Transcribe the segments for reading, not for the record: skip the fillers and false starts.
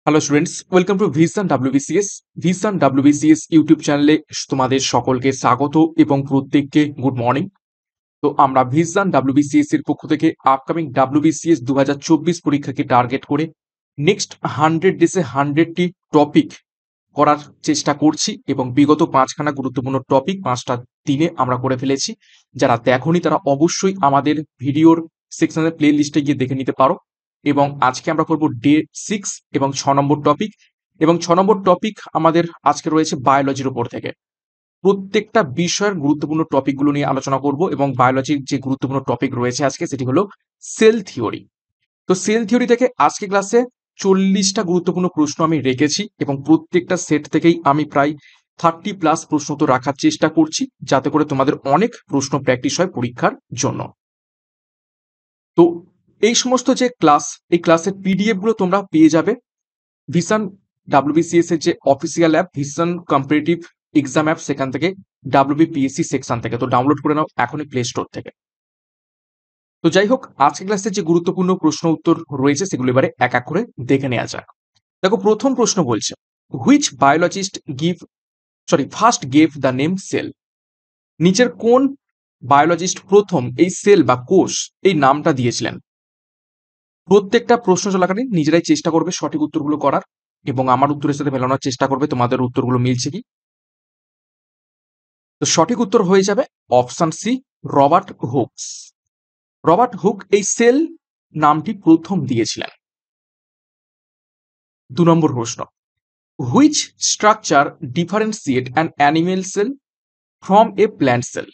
Hello students, welcome to vision WBCS. Vision WBCS YouTube চ্যানেলে তোমাদের সকলকে স্বাগত এবং প্রত্যেককে গুড মর্নিং। তো আমরা ভিশন ডাব্লিউবিসিএস এর পক্ষ থেকে আপকামিং ডাব্লিউবিসিএস 2024 পরীক্ষাকে টার্গেট করে নেক্সট 100 ডেজে 100টি টপিক করার চেষ্টা করছি এবং বিগত 5খানা গুরুত্বপূর্ণ টপিক 5টা দিনে আমরা করে ফেলেছি। যারা দেখোনি তারা অবশ্যই আমাদের ভিডিওর সেকশনের প্লে লিস্টে গিয়ে দেখে নিতে পারো। এবং আজকে আমরা করব ডে 6 এবং 6 নম্বর টপিক। এবং 6 নম্বর টপিক আমাদের আজকে রয়েছে বায়োলজির উপর থেকে। প্রত্যেকটা বিষয়ের গুরুত্বপূর্ণ টপিকগুলো নিয়ে আলোচনা করব এবং বায়োলজির যে গুরুত্বপূর্ণ টপিক রয়েছে আজকে সেটি হলো সেল থিওরি। তো সেল থিওরি থেকে আজকে ক্লাসে 40টা গুরুত্বপূর্ণ প্রশ্ন আমি রেখেছি এবং প্রত্যেকটা সেট থেকেই আমি প্রায় 30+ প্রশ্ন তো রাখার চেষ্টা করছি, যাতে করে তোমাদের অনেক প্রশ্ন প্র্যাকটিস হয় পরীক্ষার জন্য। তো এই সমস্ত যে ক্লাস, এই ক্লাসের পিডিএফ গুলো তোমরা পেয়ে যাবে ভিশন ডাব্লিউবিসিএস এর যে official app vision competitive exam app, সেখান থেকে ডাব্লিউবিপিএসসি সেকশন থেকে। তো ডাউনলোড করে নাও এখনই প্লে স্টোর থেকে। তো যাই হোক, আজকে ক্লাসে যে গুরুত্বপূর্ণ প্রশ্ন উত্তর রয়েছে সেগুলো এবারে এক এক করে দেখে নেওয়া যাক। দেখো, প্রথম প্রশ্ন বলছে, which biologist first gave the name cell. নিচের কোন বায়োলজিস্ট প্রথম এই সেল বা কোষ এই নামটা দিয়েছিলেন? প্রত্যেকটা প্রশ্ন চলাকালীন নিজেরাই চেষ্টা করবে সঠিক উত্তরগুলো করার এবং আমার উত্তরের সাথে মেলানোর চেষ্টা করবে তোমাদের উত্তরগুলো মিলছে কি। তো সঠিক উত্তর হয়ে যাবে option C, Robert Hooke's. Robert Hooke এই সেল নামটি প্রথম দিয়েছিলেন। 2 নম্বর প্রশ্ন, which structure differentiate an animal cell from a plant cell.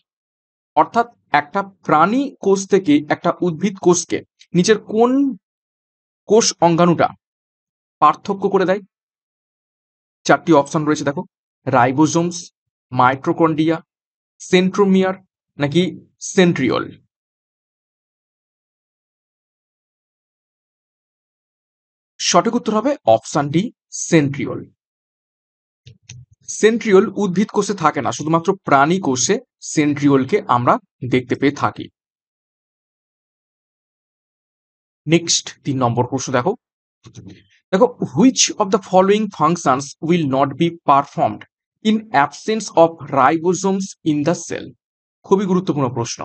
অর্থাৎ একটা প্রাণী কোষ থেকে একটা উদ্ভিদ কোষকে নিচের কোন কোষ অঙ্গাণুটা পার্থক্য করে দেয়? 4টি অপশন রয়েছে, দেখো, রাইবোজোমস, মাইটোকন্ড্রিয়া, সেন্ট্রোমিয়ার নাকি সেন্ট্রিওল। সঠিক উত্তর হবে অপশন ডি, সেন্ট্রিওল। সেন্ট্রিওল উদ্ভিদ কোষে থাকে না, শুধুমাত্র প্রাণী কোষে সেন্ট্রিওলকে আমরা দেখতে পেয়ে থাকি। নেক্সট 3 নম্বর প্রশ্ন দেখো, which of the following functions will not be performed in absence of ribosomes in the cell. খুবই গুরুত্বপূর্ণ প্রশ্ন।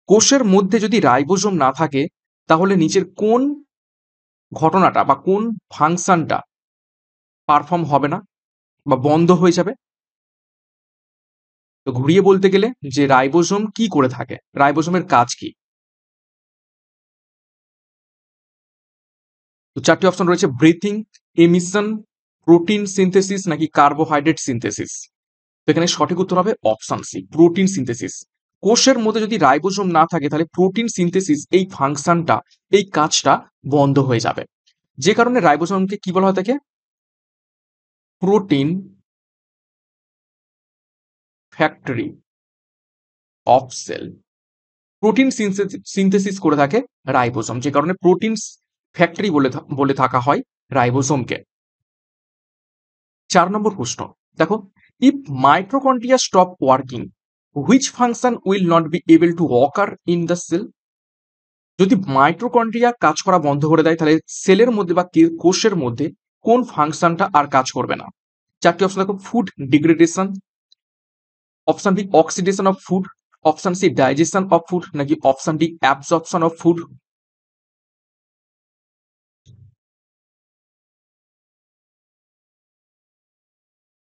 কোষের মধ্যে যদি রাইবোজোম না থাকে তাহলে নিচের কোন ঘটনাটা বা কোন ফাংশনটা পারফর্ম হবে না বা বন্ধ হয়ে যাবে? তো ঘুরিয়ে বলতে গেলে যে রাইবোজোম কি করে থাকে, রাইবোজোমের কাজ কি? তো 4টি অপশন রয়েছে, ব্রিথিং, এমিশন, প্রোটিন সিনথেসিস নাকি কার্বোহাইড্রেট সিনথেসিস। তো এখানে সঠিক উত্তর হবে অপশন সি, প্রোটিন সিনথেসিস। কোষের মধ্যে যদি রাইবোজোম না থাকে তাহলে প্রোটিন সিনথেসিস এই ফাংশনটা, এই কাজটা বন্ধ হয়ে যাবে। যে কারণে রাইবোজোমকে কি বলা হয় থাকে? Protein factory of cell. Protein synthesis করে থাকে রাইবোজোম, যে কারণে প্রোটিন ফ্যাক্টরি বলে থাকা হয় রাইবোজোমকে। 4 নম্বর প্রশ্ন দেখো, if mitochondria stop working which function will not be able to occur in the cell. যদি মাইটোকন্ড্রিয়া কাজ করা বন্ধ করে দেয় তাহলে সেলের মধ্যে বা কোষের মধ্যে কোন ফাংশনটা আর কাজ করবে না? 4টি অপশন দেখো, food degradation, option B oxidation of food, option C digestion of food নাকি option D absorption of food.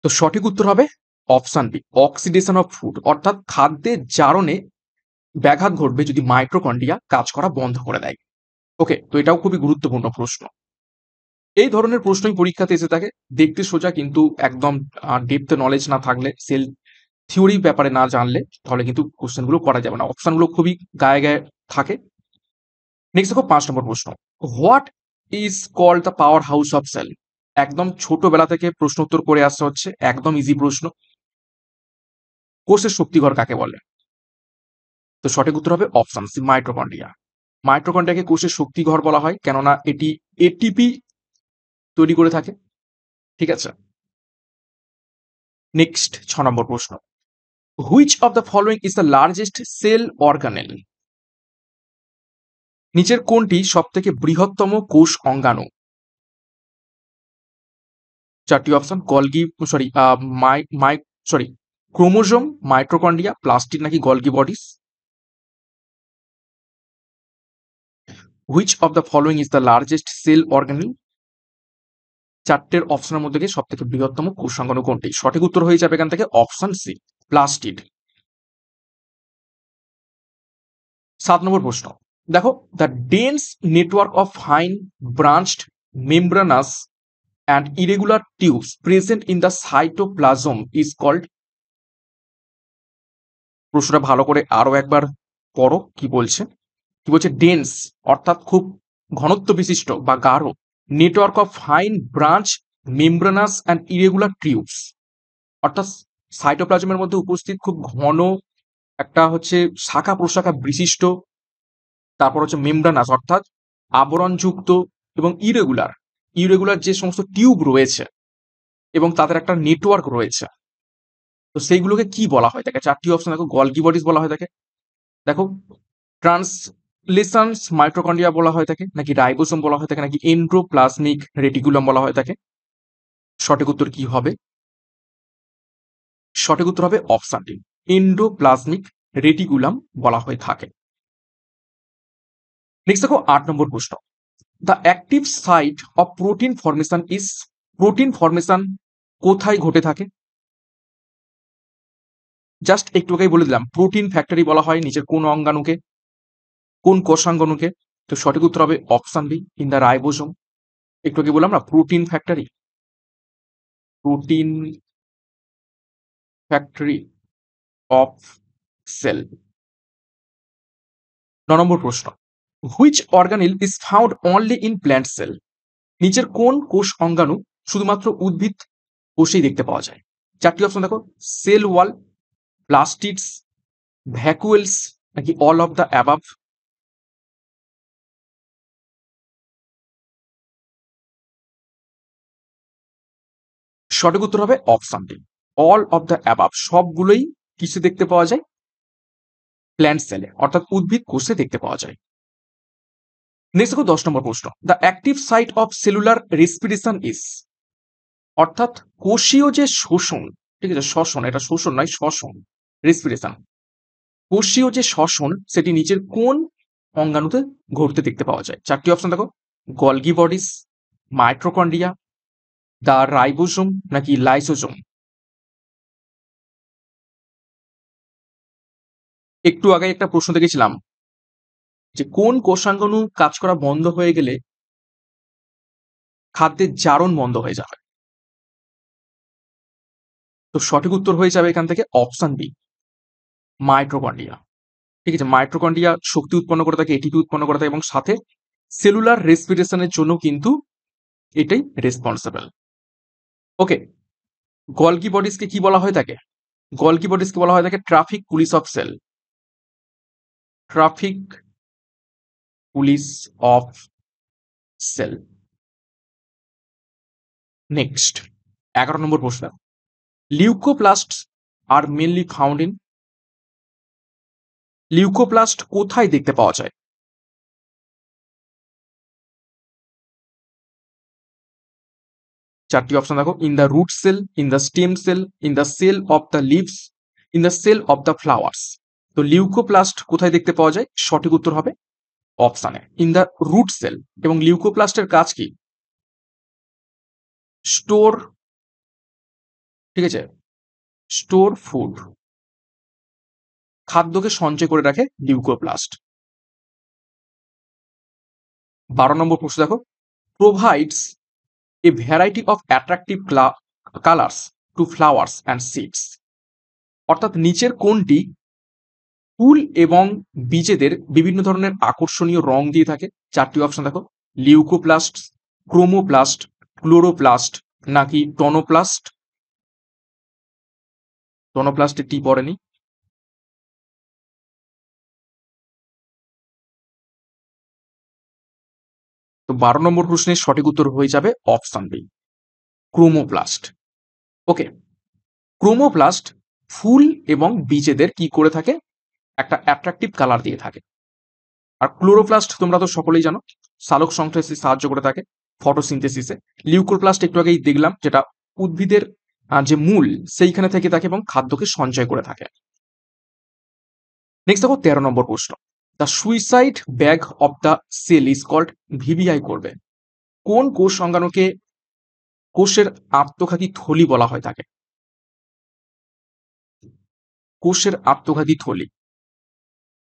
তো সঠিক উত্তর হবে option B, oxidation of food. অর্থাৎ খাদ্যের জারণে ব্যাঘাত ঘটবে যদি মাইটোকন্ড্রিয়া কাজ করা বন্ধ করে দেয়। ওকে, তো এটাও খুবই গুরুত্বপূর্ণ প্রশ্ন। এই ধরনের প্রশ্নই পরীক্ষাতে এসে থাকে, দেখতে সোজা কিন্তু একদম ডেপথ নলেজ না থাকলে, সেল থিওরি ব্যাপারে না জানলে তাহলে কিন্তু কোশ্চেনগুলো করা যাবে না। অপশনগুলো খুবই গায়ে গায়ে থাকে। নেক্সট দেখো 5 নম্বর প্রশ্ন, what is called the powerhouse of cell. একদম ছোটবেলা থেকে প্রশ্ন উত্তর করে আসা হচ্ছে, একদম ইজি প্রশ্ন। কোষের শক্তিঘর কাকে বলে? তো সঠিক উত্তর হবে অপশন সি, মাইটোকন্ড্রিয়া। মাইটোকন্ড্রিয়াকে কোষের শক্তিঘর বলা হয়, কেননা এটি এটিপি তৈরি করে থাকে। ঠিক আছে। নেক্সট 6 নম্বর প্রশ্ন, which of the following is the largest cell organelle. নিচের কোনটি সব থেকে বৃহত্তম কোষ অঙ্গাণু? চারটি option Golgi sorry chromosome, mitochondria, plastid নাকি Golgi bodies. Which of the following is the largest cell organelle. চারটের অপশনের মধ্যে দিয়ে সব থেকে বৃহত্তম কোষাঙ্গাণু কোনটি? সঠিক উত্তর হয়ে যাবে এখান থেকে অপশন সি, প্লাস্টিড। 7 নম্বর প্রশ্ন দেখো, the dense network of fine branched membranous and irregular tubes present in the cytoplasm is called. প্রশ্নটা ভালো করে আরো একবার পড়ো কি বলছে। কি বলছে? ডেন্স অর্থাৎ খুব ঘনত্ব বিশিষ্ট বা গাঢ়, network of fine branch membranous and irregular tubes অর্থাৎ সাইটোপ্লাজমের মধ্যে উপস্থিত খুব ঘন একটা হচ্ছে শাখা প্রশাখা বিশিষ্ট, তারপর হচ্ছে মেমব্রানাস অর্থাৎ আবরণযুক্ত, এবং ইরেগুলার যে সমস্ত টিউব রয়েছে এবং তাদের একটা নেটওয়ার্ক রয়েছে, তো সেইগুলোকে কি বলা হয় থাকে? চারটি অপশন দেখো, গলগি বডিস বলা হয় থাকে, দেখো ট্রান্সলেশনস মাইটোকন্ড্রিয়া বলা হয় থাকে, নাকি রাইবোসোম বলা হয় থাকে, নাকি এন্ডোপ্লাজমিক রেটিকুলাম বলা হয় থাকে। সঠিক উত্তর কি হবে? সঠিক উত্তর হবে অপশন ডি, এন্ডোপ্লাজমিক রেটিকুলাম বলা হয়ে থাকে। নেক্সট দেখো 8 নম্বর প্রশ্ন, the active site of protein formation is. Protein formation কোথায় ঘটে থাকে? জাস্ট একটু আগেই বলে দিলাম, প্রোটিন ফ্যাক্টরি বলা হয় নিচের কোন অঙ্গাণুকে, কোন কোষাঙ্গাণুকে? তো সঠিক উত্তর হবে option B, in the ribosome. একটু আগে বললাম না, প্রোটিন ফ্যাক্টরি অফ সেল। 9 নম্বর প্রশ্ন, which organelle is found only in plant cell. নিচের কোন কোষ অঙ্গাণু শুধুমাত্র উদ্ভিদ কোষেই দেখতে পাওয়া যায়? চারটি অপশন দেখো, সেল ওয়াল, প্লাস্টিডস, ভ্যাকুয়েলস, নাকি অল অফ দ্য অ্যাবাভ। সঠিক উত্তর হবে option D, all of the above. সবগুলোই কিসে দেখতে পাওয়া যায়? প্ল্যান্ট সেলে অর্থাৎ উদ্ভিদ কোষে দেখতে পাওয়া যায়। নেক্সট দেখো 10 নম্বর প্রশ্ন, the active site of cellular respiration is. অর্থাৎ কোষীয় যে শোষণ, ঠিক আছে, শ্বসন, এটা শোষণ নয়, শ্বসন, রেসপিরেশন। কোষীয় যে শ্বসন সেটি নিচের কোন অঙ্গাণুতে ঘটতে দেখতে পাওয়া যায়? চারটি অপশন দেখো, Golgi bodies, mitochondria, the ribosome, নাকি লাইসোসোম। একটু আগে একটা প্রশ্ন দেখেছিলাম যে কোন কোষাঙ্গাণু কাজ করা বন্ধ হয়ে গেলে খাদ্যের জারণ বন্ধ হয়ে যাবে। তো সঠিক উত্তর হয়ে যাবে এখান থেকে অপশন বি, মাইটোকন্ড্রিয়া। ঠিক আছে, মাইটোকন্ড্রিয়া শক্তি উৎপন্ন করে থাকে, এটিপি উৎপন্ন করে থাকে, এবং সাথে সেলুলার রেসপিরেশনের জন্য কিন্তু এটাই রেসপন্সিবল। ওকে, গলগি বডিসকে কি বলা হয়ে থাকে? গলগি বডিসকে বলা হয়ে থাকে traffic police of cell. Traffic police of cell. Next 11 নম্বর প্রশ্ন, leucoplast are mainly found in. Leucoplast কোথায় দেখতে পাওয়া যায়? চারটি অপশন দেখো, in the root cell, in the stem cell, in the cell of the leaves, in the cell of the flowers. তো leucoplast কোথায় দেখতে পাওয়া যায়? সঠিক উত্তর হবে অপশানে ইন দ্য রুট সেল। এবং লিউকোপ্লাস্টের কাজ কি? স্টোর, ঠিক আছে, স্টোর ফুড, খাদ্যকে সঞ্চয় করে রাখে লিউকোপ্লাস্ট। 12 নম্বর প্রশ্ন দেখো, provides a variety of attractive colours to flowers and seeds. অর্থাৎ নিচের কোনটি ফুল এবং বীজেদের বিভিন্ন ধরনের আকর্ষণীয় রং দিয়ে থাকে? চারটি অপশন দেখো, লিউকোপ্লাস্ট, ক্রোমোপ্লাস্ট, ক্লোরোপ্লাস্ট, নাকি টনোপ্লাস্ট। টনোপ্লাস্টে টি পড়েনি। তো 12 নম্বর প্রশ্নের সঠিক উত্তর হয়ে যাবে অপশন বি, ক্রোমোপ্লাস্ট। ওকে, ক্রোমোপ্লাস্ট ফুল এবং বীজেদের কি করে থাকে? একটা অ্যাট্রাকটিভ কালার দিয়ে থাকে। আর ক্লোরোপ্লাস্ট তোমরা তো সকলেই জানো, সালোক সংশ্লেষে সাহায্য করে থাকে ফটোসিনথেসিসে। লিউকোপ্লাস্ট একটু আগেই দেখলাম, যেটা উদ্ভিদের যে মূল সেইখানে থেকে থাকে এবং খাদ্যকে সঞ্চয় করে থাকে। নেক্সট দেখো 13 নম্বর প্রশ্ন, the suicide bag of the cell is called, ভিবিআই করবে। কোন কোষ সংজ্ঞাণুকে কোষের আত্মঘাতী থলি বলা হয় থাকে? কোষের আত্মঘাতী থলি।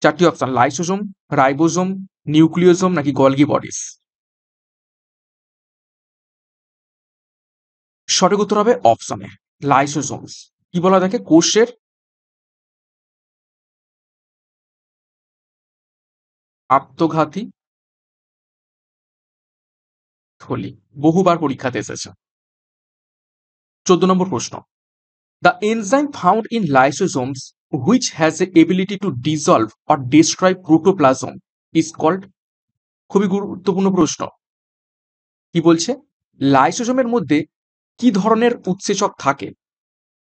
চারটি অপশন, লাইসোজোম, রাইবোজোম, নিউক্লিওজোম নাকি গলগি বডিস। সঠিক উত্তর হবে অপশনে লাইসোজোমস। কি বলা থাকে? কোষের আত্মঘাতী থলি, বহুবার পরীক্ষাতে এসেছে। 14 নম্বর প্রশ্ন, the enzyme found in lysosomes which has a ability to dissolve or destroy protoplasm is called. খুবই গুরুত্বপূর্ণ প্রশ্ন। কি বলছে? লাইসোজোমের মধ্যে কি ধরনের উৎসেচক থাকে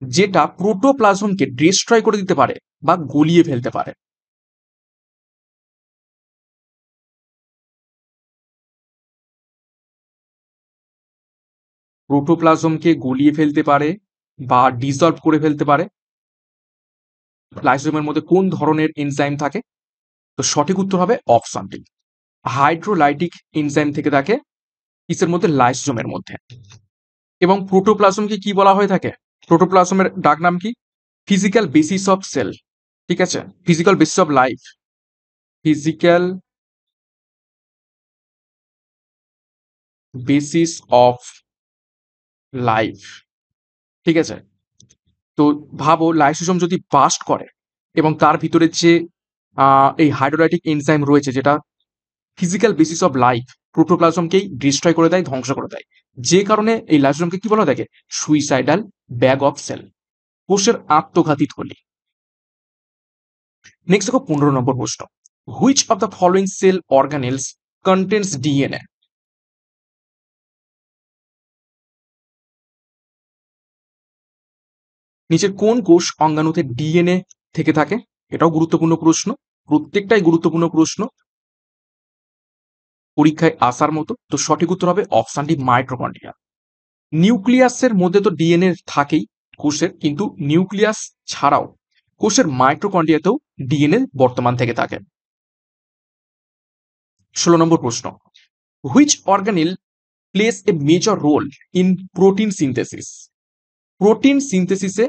যেটা প্রোটোপ্লাজমকে ডিস্ট্রয় করে দিতে পারে বা গলিয়ে ফেলতে পারে? প্রোটোপ্লাজমকে গলিয়ে ফেলতে পারে বা ডিসলভ করে ফেলতে পারে। লাইসোজোমের মধ্যে কোন ধরনের এনজাইম থাকে? তো সঠিক উত্তর হবে অপশন ডি, হাইড্রোলাইটিক এনজাইম থেকে থাকে কিসের মধ্যে? লাইসোজোমের মধ্যে। এবং প্রোটোপ্লাজমকে কি বলা হয়ে থাকে? প্রোটোপ্লাজমের ডাক নাম কি? Physical basis of cell. ঠিক আছে, physical basis of life, physical basis of life. ঠিক আছে, তো ভাবো লাইসোজোম যদি বাস্ট করে এবং তার ভিতরে যে এই হাইড্রোলাইটিক এনজাইম রয়েছে যেটা ফিজিক্যাল বেসিস অফ লাইফ, প্রোটোপ্লাজমকেই ডিস্ট্রয় করে দেয়, ধ্বংস করে দেয়, যে কারণে এই লাইসোজোমকে কি বলা থাকে? সুইসাইডাল ব্যাগ অফ সেল, কোষের আত্মঘাতী থলি। নেক্সট দেখো 15 নম্বর প্রশ্ন, which of the following cell organelles contains DNA. নিচের কোন কোষ অঙ্গাণুতে ডিএনএ থেকে থাকে? এটাও গুরুত্বপূর্ণ প্রশ্ন, প্রত্যেকটাই গুরুত্বপূর্ণ প্রশ্ন, পরীক্ষায় আসার মতো। তো সঠিক উত্তর হবে অপশন ডি, মাইটোকন্ড্রিয়া। নিউক্লিয়াসের মধ্যে তো ডিএনএ থাকেই কোষের, কিন্তু নিউক্লিয়াস ছাড়াও কোষের মাইটোকন্ড্রিয়াতেও ডিএনএ বর্তমান থেকে থাকে। 16 নম্বর প্রশ্ন, which organelle plays a major role in protein synthesis. Protein সিনথেসিসে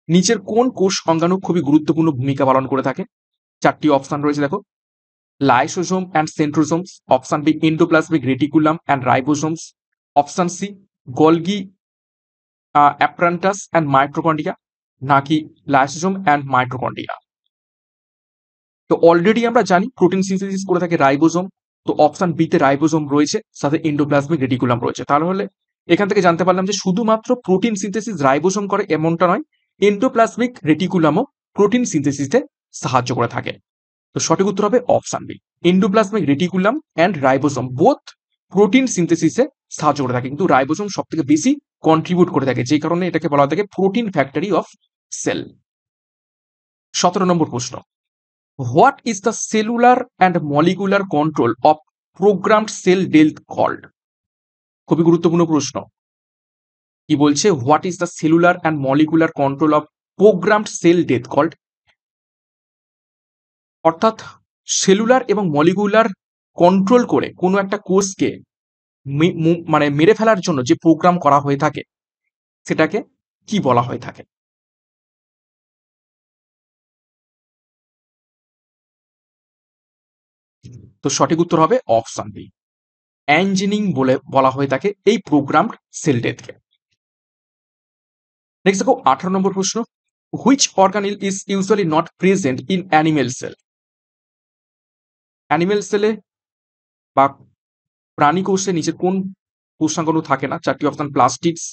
নিচের কোন কোষ অঙ্গাণু খুবই গুরুত্বপূর্ণ ভূমিকা পালন করে থাকে? চারটি অপশন রয়েছে দেখো, lysosome and centrosomes, option B endoplasmic reticulum and ribosomes, option C Golgi apparatus and mitochondria নাকি লাইসোজোম অ্যান্ড মাইটোকন্ড্রিয়া। তো অলরেডি আমরা জানি প্রোটিন সিনথেসিস করে থাকে রাইবোজোম, তো অপশন বি তে রাইবোজোম রয়েছে, সাথে এন্ডোপ্লাজমিক রেটিকুলাম রয়েছে। তাহলে এখান থেকে জানতে পারলাম যে শুধুমাত্র প্রোটিন সিনথেসিস রাইবোজোম করে এমনটা নয়, এন্ডোপ্লাজমিক রেটিকুলামও প্রোটিন সিনথেসিসে সাহায্য করে থাকে। তো সঠিক উত্তর হবে option B, endoplasmic reticulum and ribosome both protein সিনথেসিসে সাহায্য করে থাকে, কিন্তু রাইবোজোম সব থেকে বেশি কন্ট্রিবিউট করে থাকে, যে কারণে এটাকে বলা হয় থাকে প্রোটিন ফ্যাক্টরি অফ সেল। 17 নম্বর প্রশ্ন, what is the cellular and molecular control of programmed cell death called. খুবই গুরুত্বপূর্ণ প্রশ্ন। কি বলছে? What is the cellular and molecular control of programmed cell death called. অর্থাৎ সেলুলার এবং মলিকুলার কন্ট্রোল করে কোনো একটা কোষকে মানে মেরে ফেলার জন্য যে প্রোগ্রাম করা হয়ে থাকে সেটাকে কি বলা হয়ে থাকে? তো সঠিক উত্তর হবে অপশন বি, অ্যাঞ্জিনিং বলে বলা হয়ে থাকে এই প্রোগ্রামড সেল ডেথকে। নেক্সট দেখো 18 নম্বর প্রশ্ন, which organelle is usually not present in animal cell. Animal সেলে বা প্রাণী কোষে নিচের কোন কোষাঙ্গাণু থাকে না? চারটি option, plastids,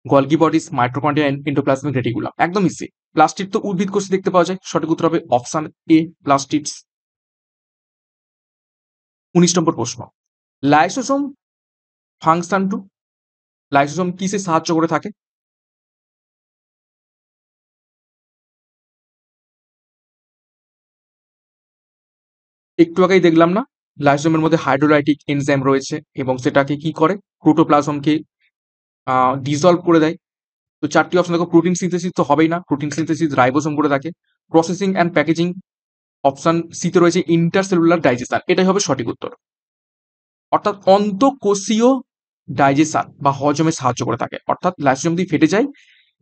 Golgi bodies, mitochondria, endoplasmic reticulum. একদম ইজি, প্লাস্টিড তো উদ্ভিদ কোষে দেখতে পাওয়া যায়, সঠিক উত্তর হবে অপশন এ, প্লাস্টিডস। 19 নম্বর প্রশ্ন, লাইসোসোম ফাংশন টু। লাইসোসোম কিসে সাহায্য করে থাকে? একটু আগেই দেখলাম না, লাইসোসোমের মধ্যে হাইড্রোলাইটিক এনজাইম রয়েছে এবং সেটাকে কি করে? প্রোটোপ্লাজমকে ডিজলভ করে দেয়। তো 4টি অপশন দেখো, প্রোটিন সিনথেসিস তো হবেই না, প্রোটিন সিনথেসিস রাইবোসোম করে থাকে। Processing and packaging, option C তে রয়েছে ইন্টারসেলুলার ডাইজেশন, এটাই হবে সঠিক উত্তর। অর্থাৎ অন্তঃকোষীয় ডাইজেশন বা হজমে সাহায্য করে থাকে, অর্থাৎ লাইসোজোম যদি ফেটে যায়,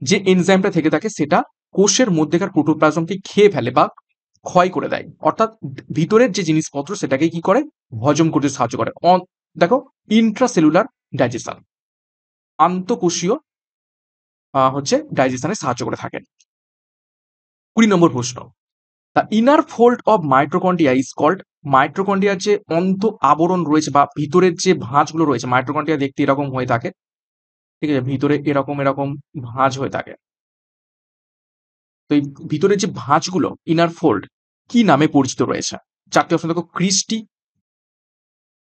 যে এনজাইমটা থেকে থাকে সেটা কোষের মধ্যেকার প্রোটোপ্লাজমকে খেয়ে ফেলে বা ক্ষয় করে দেয়, অর্থাৎ ভিতরের যে জিনিসপত্র সেটাকে কি করে, হজম করতে সাহায্য করে। দেখো, ইন্ট্রাসেলুলার ডাইজেশন, আন্তঃকোষীয় হচ্ছে ডাইজেশনে সাহায্য করে থাকে। 20 নম্বর প্রশ্ন, the inner fold of mitochondria is called, মাইটোকন্ড্রিয়ার যে অন্ত আবরণ রয়েছে বা ভিতরের যে ভাঁজগুলো রয়েছে, মাইটোকন্ড্রিয়া দেখতে এরকম হয়ে থাকে, ঠিক আছে, ভিতরে এরকম এরকম ভাঁজ হয়ে থাকে। তো এই ভিতরের যে ভাঁজগুলো ইনার ফোল্ড কি নামে পরিচিত রয়েছে? 4টি অপশন দেখো, ক্রিস্টি,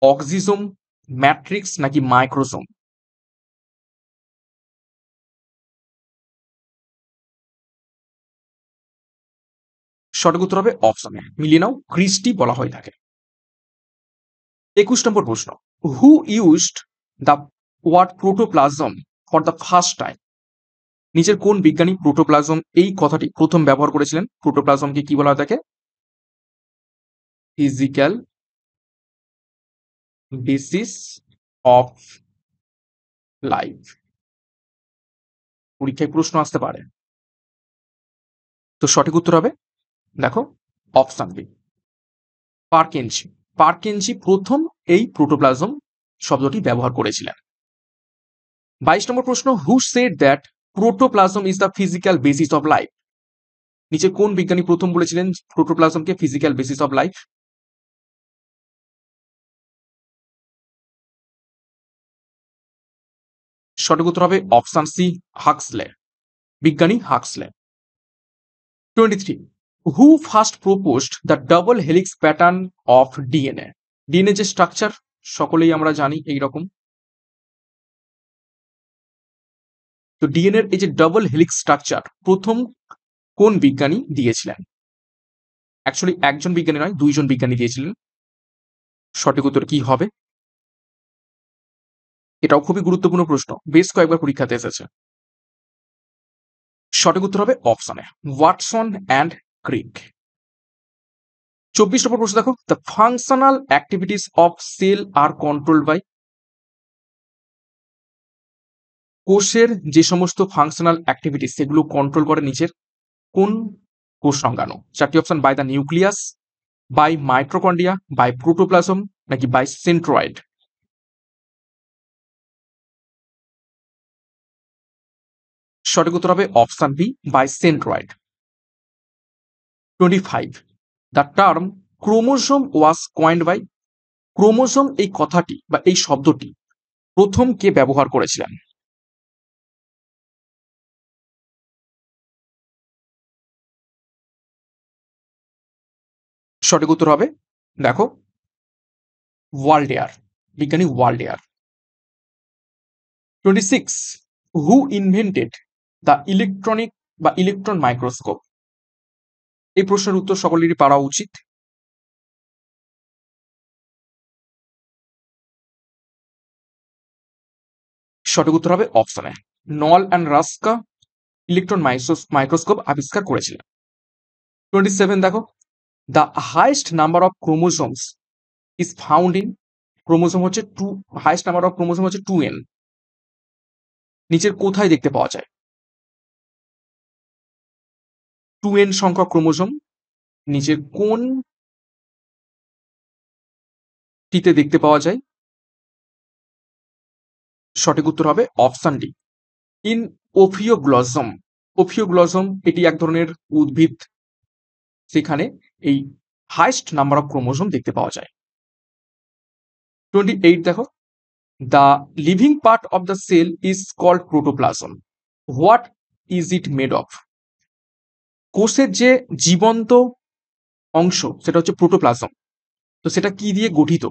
অক্সিজোম, ম্যাট্রিক্স নাকি মাইক্রোজোম। সঠিক উত্তর হবে অপশন এ, মিলিয়ে নাও, ক্রিস্টি বলা হয়ে থাকে। 21 নম্বর প্রশ্ন, who used the word protoplasm for the first time, নিচের কোন বিজ্ঞানী প্রোটোপ্লাজম এই কথাটি প্রথম ব্যবহার করেছিলেন? প্রোটোপ্লাজমকে কি বলা হয় থাকে? Physical basis of life. পরীক্ষায় প্রশ্ন আসতে পারে। তো সঠিক উত্তর হবে, দেখো, অপশন বি, পার্কেনজি। পার্কেনজি প্রথম এই প্রোটোপ্লাজম শব্দটি ব্যবহার করেছিলেন। 22 নম্বর প্রশ্ন, who said that protoplasm is the physical basis of life, নিচে কোন বিজ্ঞানী প্রথম বলেছিলেন প্রোটোপ্লাজমকে ফিজিক্যাল বেসিস অফ লাইফ? সঠিক উত্তর হবে অপশন সি, হাক্সলে, বিজ্ঞানী হাক্সলে। 23, হু first proposed the double helix pattern of DNA, DNA যে স্ট্রাকচার সকলেই আমরা জানি এইরকম, তো ডিএনএ এই যে ডাবল হেলিক্স স্ট্রাকচার প্রথম কোন বিজ্ঞানী দিয়েছিলেন? অ্যাকচুয়ালি একজন বিজ্ঞানী নয়, 2জন বিজ্ঞানী দিয়েছিলেন। সঠিক উত্তর কি হবে? এটাও খুবই গুরুত্বপূর্ণ প্রশ্ন, বেশ কয়েকবার পরীক্ষাতে এসেছে। সঠিক উত্তর হবে option A, Watson and Crick. 24 নম্বর প্রশ্ন দেখো, the functional activities of cell are controlled by, কোষের যে সমস্ত ফাংশনাল অ্যাক্টিভিটিস সেগুলো কন্ট্রোল করে নিচের কোন কোষ সংজ্ঞানু? 4টি option, by the nucleus, by mitochondria, by protoplasm নাকি বাই সেন্ট্রয়েড। সঠিক উত্তর হবে option B, by centroid. 25, the term chromosome was coined by, chromosome এই কথাটি বা এই শব্দটি প্রথম কে ব্যবহার করেছিলেন? সঠিক উত্তর হবে, দেখো, ওয়াল্ডেয়ার, বিজ্ঞানী ওয়াল্ডেয়ার। 26, হু ইনভেন্টেড দ্য ইলেকট্রনিক বা ইলেকট্রন মাইক্রোস্কোপ, এই প্রশ্নের উত্তর সকলেরই পারা উচিত। সঠিক উত্তর হবে অপশন এ, নল অ্যান্ড রাস্কা ইলেকট্রন মাইক্রোস্কোপ আবিষ্কার করেছিলেন। 27 দেখো, the highest number of chromosomes is found in, chromosome হচ্ছে two, highest number of chromosome হচ্ছে 2n, নিচের কোথায় দেখতে পাওয়া যায়? 2n সংখ্যক ক্রোমোসোম নিচের কোনটিতে দেখতে পাওয়া যায়? সঠিক উত্তর হবে অপশন ডি, ইন ওফিওগ্লজম। ওফিওগ্লজম এটি এক ধরনের উদ্ভিদ, সেখানে এই হাইয়েস্ট নাম্বার অফ ক্রোমোসোম দেখতে পাওয়া যায়। 28 দেখো, the living part of the cell is called protoplasm, what is it made of, কোষের যে জীবন্ত অংশ সেটা হচ্ছে প্রোটোপ্লাজম, তো সেটা কি দিয়ে গঠিত?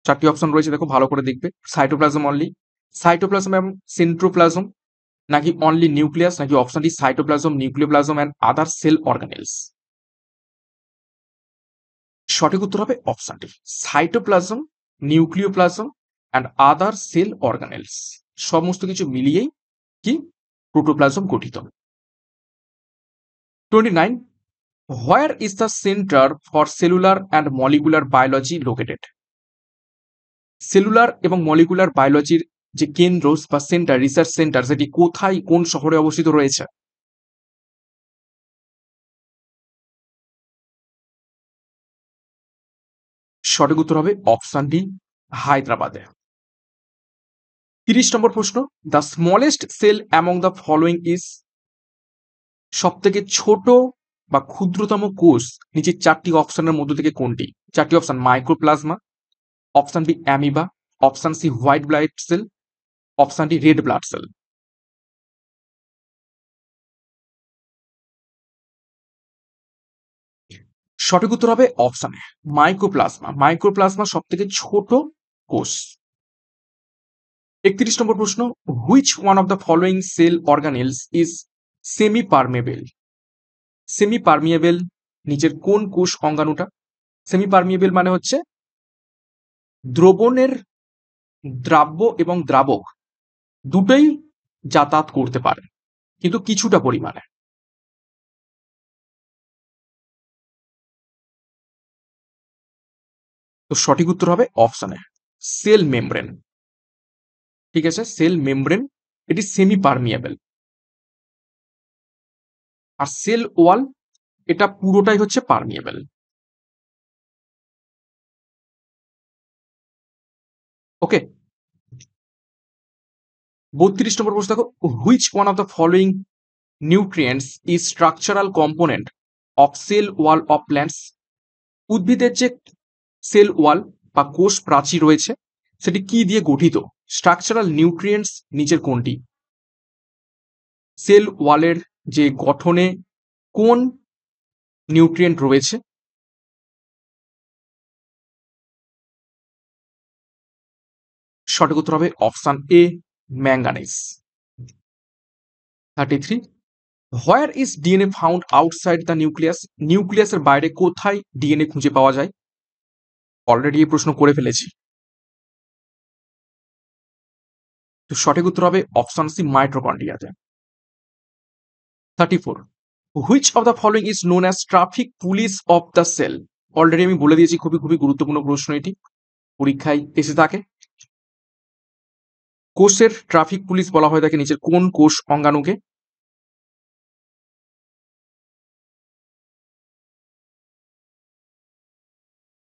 4টি অপশন রয়েছে, দেখো ভালো করে দেখবে, সাইটোপ্লাজম অনলি, সাইটোপ্লাজম এবং সেন্ট্রোপ্লাজম, নাকি অনলি নিউক্লিয়াস, নাকি option D cytoplasm, nucleoplasm and other cell organelles. সঠিক উত্তর হবে option D, cytoplasm, nucleoplasm and other cell organelles, সমস্ত কিছু মিলিয়েই কি প্রোটোপ্লাজম গঠিত। 29, where is the centre for cellular and molecular biology located? Cellular এবং মলিকুলার বায়োলজির যে কেন্দ্র বা সেন্টার, রিসার্চ সেন্টার, সেটি কোথায়, কোন শহরে অবস্থিত রয়েছে? সঠিক উত্তর হবে অপশন ডি, হায়দ্রাবাদে। 30 নম্বর প্রশ্ন, the smallest cell among the following is, সব থেকে ছোট বা ক্ষুদ্রতম কোষ নিচের চারটি অপশনের মধ্য থেকে কোনটি? চারটি option: mycoplasma, option B amoeba, option C white blood cell, option D red blood cell. সঠিক উত্তর হবে অপশন এ, মাইক্রোপ্লাজমা। মাইক্রোপ্লাজমা সব থেকে ছোট কোষ। 31 নম্বর প্রশ্ন, which one of the following cell organelles is semi permeable? Semi permeable নিচের কোন কোষ অঙ্গাণুটা? সেমি পারমিয়েবল মানে হচ্ছে দ্রবণের, দ্রাব্য এবং দ্রাবক দুটোই যাতায়াত করতে পারে, কিন্তু কিছুটা পরিমাণে। তো সঠিক উত্তর হবে অপশনে সেল মেমব্রেন। ঠিক আছে, সেল মেমব্রেন এটি সেমি পারমিয়েবল। আর সেল ওয়াল এটা পুরোটাই হচ্ছে পারমিয়েবল। ওকে, 32 নম্বর প্রশ্ন দেখো, which one of the following nutrients is structural component of cell wall of plants? উদ্ভিদের যে সেল ওয়াল বা কোষ প্রাচীর রয়েছে সেটি কি দিয়ে গঠিত? স্ট্রাকচারাল নিউট্রিয়েন্টস নিচের কোনটি? সেল ওয়ালের যে গঠনে কোন নিউট্রিয়েন্ট রয়েছে? সঠিক উত্তর হবে option A, manganese. 33, where is DNA found outside the nucleus? নিউক্লিয়াসের বাইরে কোথায় ডিএনএ খুঁজে পাওয়া যায়? অলরেডি এই প্রশ্ন করে ফেলেছি। তো সঠিক উত্তর হবে অপশন সি, মাইটোকন্ড্রিয়াতে। 34, which of the following is known as traffic police of the cell? Already আমি বলে দিয়েছি, খুবই খুবই গুরুত্বপূর্ণ প্রশ্ন এটি, পরীক্ষায় এসে থাকে। কোষের ট্রাফিক পুলিশ বলা হয় থাকে নিচের কোন কোষ অঙ্গাণুকে?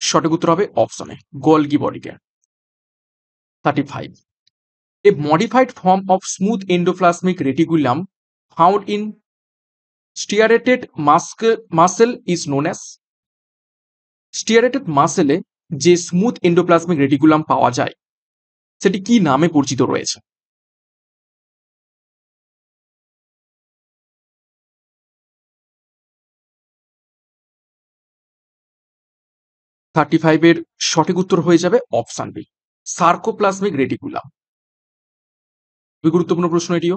সঠিক উত্তর হবে অপশনে Golgi বডিকে। 35, a modified form of smooth endoplasmic reticulum found in striated muscle is known as? স্টিয়ারেটেড মাসেলে যে স্মুথ এন্ডোপ্লাজমিক রেটিকুলাম পাওয়া যায় সেটি কি নামে পরিচিত রয়েছে? 35 এর সঠিক উত্তর হয়ে যাবে অপশন বি, সার্কোপ্লাজমিক রেটিকুলাম। খুবই গুরুত্বপূর্ণ প্রশ্ন এটিও।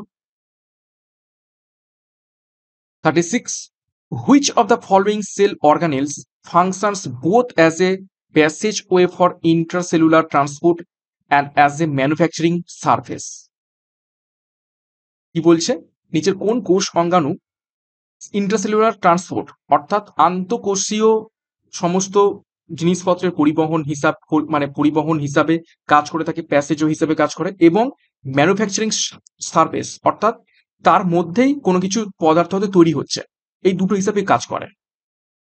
36, which of the following cell organelles functions both as a passageway for intracellular transport and as a manufacturing surface? কি বলছে, নিচের কোন কোষ অঙ্গাণু ইন্ট্রাসেলুলার ট্রান্সপোর্ট অর্থাৎ আন্তঃকোষীয় সমস্ত জিনিসপত্রের পরিবহন হিসাবে কাজ করে থাকে, প্যাসেজও হিসাবে কাজ করে, এবং ম্যানুফ্যাকচারিং সার্ভিস অর্থাৎ তার মধ্যেই কোনো কিছু পদার্থ হতে তৈরি হচ্ছে, এই দুটো হিসাবে কাজ করে।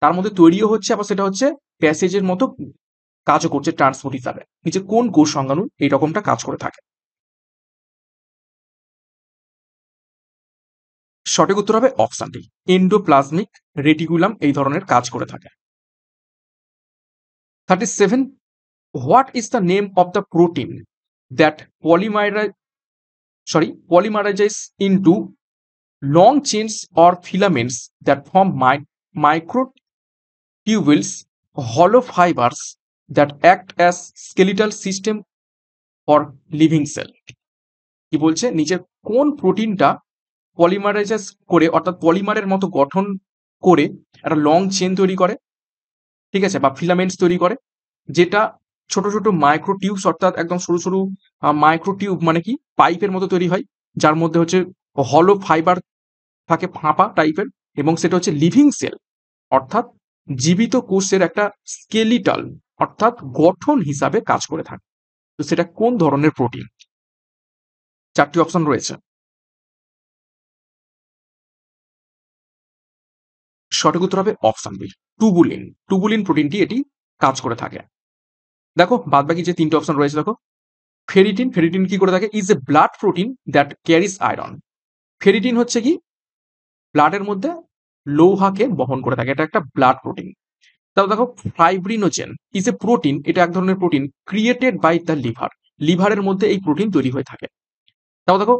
তার মধ্যে তৈরিও হচ্ছে, আবার সেটা হচ্ছে প্যাসেজের মতো কাজও করছে ট্রান্সপোর্ট হিসাবে। নিচে কোন কোষ অঙ্গাণু এই রকমটা কাজ করে থাকে? সঠিক উত্তর হবে অপশন ডি, এন্ডোপ্লাজমিক রেটিকুলাম এই ধরনের কাজ করে থাকে। 37, what is the name of the protein that polymerizes into long chains or filaments that form microtubules, hollow fibers that act as skeletal system for living cell? কি বলছে, নিচের কোন প্রোটিনটা পলিমারাইজেস করে অর্থাৎ পলিমারের মতো গঠন করে একটা লং চেন তৈরি করে, ঠিক আছে, বা ফিলামেন্টস তৈরি করে, যেটা ছোট ছোট মাইক্রো টিউবস, অর্থাৎ একদম সরু সরু মাইক্রো টিউব মানে কি পাইপের মতো তৈরি হয়, যার মধ্যে হচ্ছে হলো ফাইবার থাকে, ফাঁপা টাইপের, এবং সেটা হচ্ছে লিভিং সেল, অর্থাৎ জীবিত কোষের একটা স্কেলিটাল অর্থাৎ গঠন হিসাবে কাজ করে থাকে। তো সেটা কোন ধরনের প্রোটিন? চারটি অপশন রয়েছে। সঠিক উত্তর হবে অপশন বি, টুবুলিন। টুবুলিন প্রোটিনটি এটি কাজ করে থাকে। দেখো বাদ বাকি যে তিনটে অপশন রয়েছে, দেখো ফেরিটিন। ফেরিটিন কি করে থাকে? Is a blood protein that caries iron. Ferritin হচ্ছে কি ব্লাডের মধ্যে লৌহাকে বহন করে থাকে, এটা একটা ব্লাড প্রোটিন। তারপর দেখো ফাইব্রিনোজেন ইজ এ প্রোটিন, এটা এক ধরনের protein created by the liver. Liver মধ্যে এই প্রোটিন তৈরি হয়ে থাকে। তারপর দেখো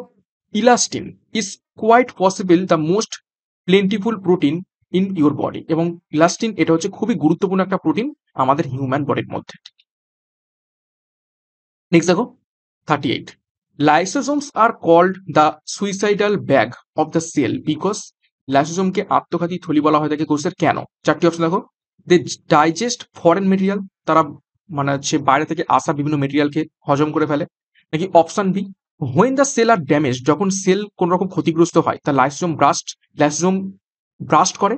elastin is quite possible the most plentiful protein in your body. এবং ইলাস্টিন এটা হচ্ছে খুবই গুরুত্বপূর্ণ একটা প্রোটিন আমাদের হিউম্যান বডির মধ্যে। নেক্সট দেখো 38, lysosomes are called the suicidal bag of the cell because, লাইসোসোমকে আত্মঘাতী থলি বলা হয় থাকে কোষের কেন? চারটি অপশন দেখো। দে ডাইজেস্ট ফরেন মেটেরিয়াল, তারা মানে হচ্ছে বাইরে থেকে আসা বিভিন্ন মেটেরিয়ালকে হজম করে ফেলে। নাকি option B, when the cell are damage, যখন সেল কোন রকম ক্ষতিগ্রস্ত হয় তা লাইসোসোম ব্রাস্ট করে।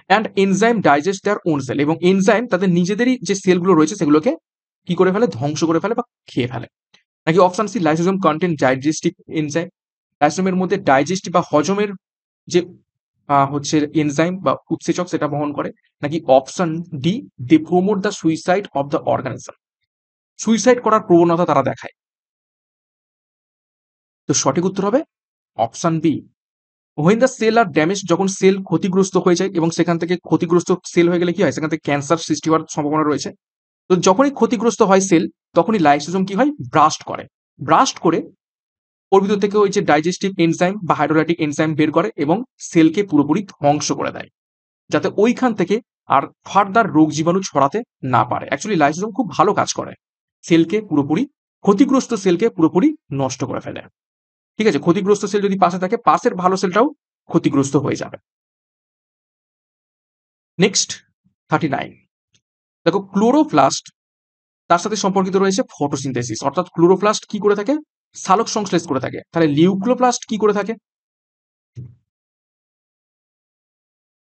And enzyme digest their own cell, এবং এনজাইম তাদের নিজেদেরই যে সেলগুলো রয়েছে সেগুলোকে কি করে ফেলে? ধ্বংস করে ফেলে বা খেয়ে ফেলে। নাকি option C, lysosome content digestive enzyme, লাইসোসোমের মধ্যে ডাইজেস্টিভ বা হজমের যে হচ্ছে এনজাইম বা উৎসেচক সেটা বহন করে। নাকি option D, they promote the suicide of the organism, suicide করার প্রবণতা তারা দেখায়। তো সঠিক উত্তর হবে option B, when the cell are damage, যখন সেল ক্ষতিগ্রস্ত হয়ে যায় এবং সেখান থেকে ক্ষতিগ্রস্ত সেল হয়ে গেলে কি হয়? সেখান থেকে ক্যান্সার সৃষ্টি হওয়ার সম্ভাবনা রয়েছে। তো যখনই ক্ষতিগ্রস্ত হয় সেল, তখনই লাইসোসোম কি হয়? ব্রাস্ট করে। ব্রাস্ট করে ওর ভিতর থেকে ওই যে ডাইজেস্টিভ এনজাইম বা হাইড্রোলাইটিক এনজাইম বের করে এবং সেলকে পুরোপুরি ধ্বংস করে দেয়, যাতে ওইখান থেকে আর ফার্দার রোগ জীবাণু ছড়াতে না পারে। অ্যাকচুয়ালি লাইসোসোম খুব ভালো কাজ করে, সেলকে পুরোপুরি, ক্ষতিগ্রস্ত সেলকে পুরোপুরি নষ্ট করে ফেলে। ঠিক আছে, ক্ষতিগ্রস্ত সেল যদি পাশে থাকে, পাশের ভালো সেলটাও ক্ষতিগ্রস্ত হয়ে যাবে। নেক্সট 39, দেখো ক্লোরোপ্লাস্ট, তার সাথে সম্পর্কিত রয়েছে ফটোসিনথেসিস, অর্থাৎ ক্লোরোপ্লাস্ট কি করে থাকে? সালোক সংশ্লেষ করে থাকে। তাহলে লিউক্লোপ্লাস্ট কি করে থাকে?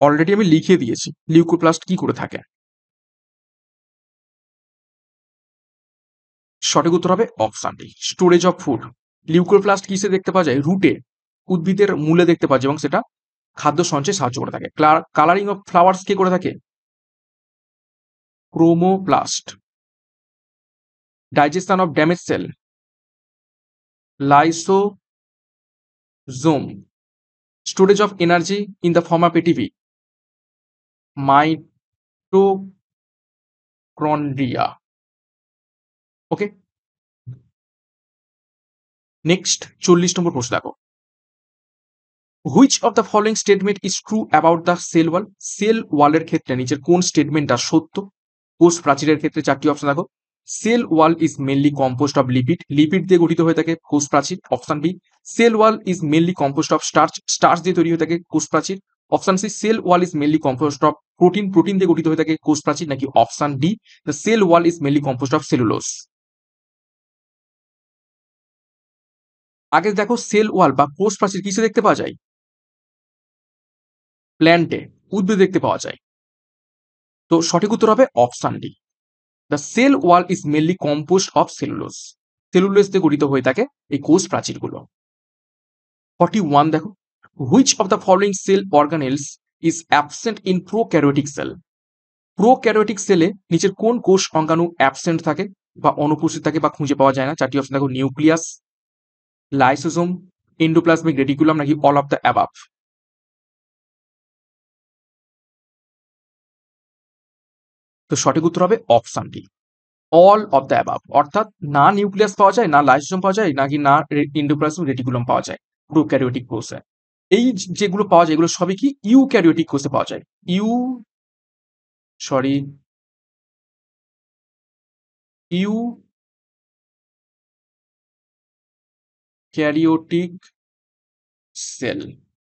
অলরেডি আমি লিখে দিয়েছি লিউকোপ্লাস্ট কি করে থাকে। সঠিক উত্তর হবে option D, storage of food. Leucoplast কিসে দেখতে পাওয়া যায়? রুটে, উদ্ভিদের মূলে দেখতে পাওয়া যায়, এবং সেটা খাদ্য সঞ্চয়ে সাহায্য করে থাকে। কালারিং অফ ফ্লাওয়ার্স কে করে থাকে? Chromoplast. Digestion of damage cell, lysosome. Storage of energy in the form of ATP, mitochondria. Okay, next 40 নম্বর প্রশ্ন দেখো, which of the following statement is true about the cell wall? Cell ওয়ালের ক্ষেত্রে নিচের কোন স্টেটমেন্টটা সত্য? কোষ প্রাচীরের ক্ষেত্রে চারটি অপশন দেখো। Cell wall is mainly composed of lipid, lipid দিয়ে গঠিত হয়ে থাকে কোষ প্রাচীর। Option B, cell wall is mainly composed of starch, starch দিয়ে তৈরি হয়ে থাকে কোষ প্রাচীর। Option C, cell wall is mainly composed of protein, protein দিয়ে গঠিত হয়ে থাকে কোষ প্রাচীর। নাকি option D, the cell wall is mainly composed of cellulose. আগে দেখো সেল ওয়াল বা কোষ প্রাচীর কিসে দেখতে পাওয়া যায়? প্ল্যান্টে, উদ্ভিদে দেখতে পাওয়া যায়। তো সঠিক উত্তর হবে option D, the cell wall is mainly composed of cellulose. Cellulose দিয়ে গঠিত হয়ে থাকে এই কোষ প্রাচীরগুলো। 41 দেখো, which of the following cell organelles is absent in prokaryotic cell? Prokaryotic সেলে নিচের কোন কোষ অঙ্গাণু অ্যাবসেন্ট থাকে বা অনুপস্থিত থাকে বা খুঁজে পাওয়া যায় না? চারটি অপশন দেখো, নিউক্লিয়াস, লাইসোসোম, এন্ডোপ্লাজমিক রেটিকুলাম, নাকি অল অফ দ্য অ্যাবাভ। তো সঠিক উত্তর হবে option D, all of the above, অর্থাৎ না নিউক্লিয়াস পাওয়া যায়, না লাইসোসোম পাওয়া যায়, নাকি না এন্ডোপ্লাজম রেটিকুলাম পাওয়া যায় প্রোক্যারিওটিক কোষে। এই যেগুলো পাওয়া যায় এগুলো সবই কি ইউক্যারিওটিক কোষে পাওয়া যায়। সরি ইউক্যারিওটিক সেল,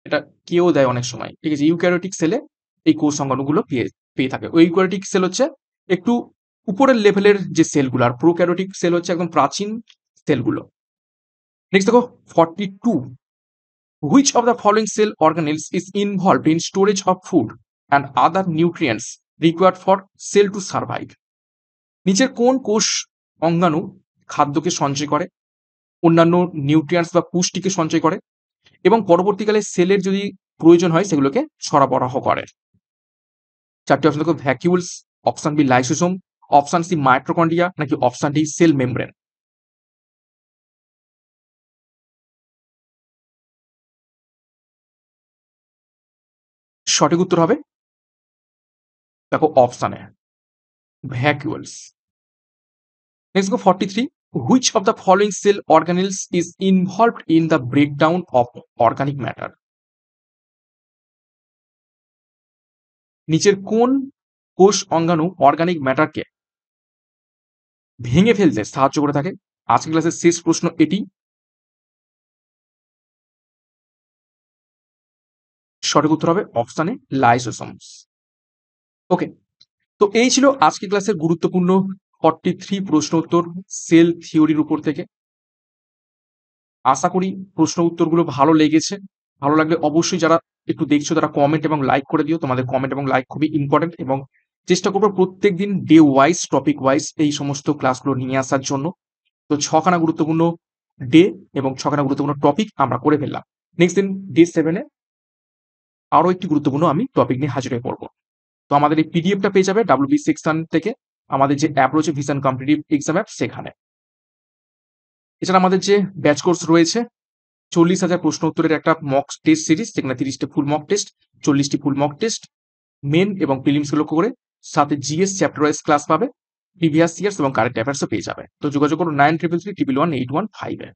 এটা কেউ দেয় অনেক সময়। ঠিক আছে, ইউক্যারিওটিক সেলে এই কোষ সংখ্যাগুলো পেয়ে পেয়ে থাকে। ওই ইউক্যারিওটিক সেল হচ্ছে একটু উপরের লেভেলের যে সেলগুলো, আর প্রোক্যারিওটিক সেল হচ্ছে একদম প্রাচীন সেলগুলো। নেক্সট দেখো 42, which of the following cell organelles is involved in storage of food and other nutrients required for cell to survive? নিচের কোন কোষ অঙ্গাণু খাদ্যকে সঞ্চয় করে, অন্যান্য নিউট্রিয়েন্টস বা পুষ্টিকে সঞ্চয় করে এবং পরবর্তীকালে সেলের যদি প্রয়োজন হয় সেগুলোকে সরবরাহ করে? চারটি অপশন দেখো, vacuoles, option B lysosome, option C mitochondria, নাকি অপশন ডি সেল মেমব্রেন। সঠিক উত্তর হবে দেখো অপশনে vacuoles. Next go 43, which of the following cell organelles is involved in the breakdown of organic matter? নিচের কোন কোষ অঙ্গাণু অর্গানিক ম্যাটারকে ভেঙে ফেলতে সাহায্য করে থাকে? আজকের ক্লাসের শেষ প্রশ্ন এটি। সঠিক উত্তর হবে অপশনে লাইসোসোমস। ওকে, তো এই ছিল আজকের ক্লাসের গুরুত্বপূর্ণ 43 প্রশ্ন উত্তর সেল থিওরির উপর থেকে। আশা করি প্রশ্ন উত্তরগুলো ভালো লেগেছে। ভালো লাগলে অবশ্যই যারা একটু দেখছো তারা কমেন্ট এবং লাইক করে দিও। তোমাদের কমেন্ট এবং লাইক খুবই ইম্পর্টেন্ট, এবং চেষ্টা করবো প্রত্যেকদিন ডে ওয়াইজ, টপিক ওয়াইজ এই সমস্ত ক্লাসগুলো নিয়ে আসার জন্য। তো 6খানা গুরুত্বপূর্ণ ডে এবং 6খানা গুরুত্বপূর্ণ টপিক আমরা করে ফেললাম। নেক্সট দিন ডে 7-এ আরো একটি গুরুত্বপূর্ণ আমি টপিক নিয়ে হাজির হয়ে পড়বো। তো আমাদের এই পিডিএফটা পেয়ে যাবে WB সেকশন থেকে, আমাদের যে অ্যাপ রয়েছে ভিশন কম্পিটিটিভ এক্সাম অ্যাপ সেখানে। এছাড়া আমাদের যে ব্যাচ কোর্স রয়েছে 40,000 প্রশ্ন উত্তরের একটা মক টেস্ট সিরিজ, যেখানে 30টা ফুল মক টেস্ট, 40টি ফুল মক টেস্ট, মেন এবং প্রিলিমস লক্ষ্য করে, সাথে জিএস চ্যাপ্টার ওয়াইজ ক্লাস পাবে, প্রিভিয়াস ইয়ার্স এবং কারেন্ট অ্যাফেয়ার্সও পেয়ে যাবে। তো যোগাযোগ করুন 9333 111 815-এ।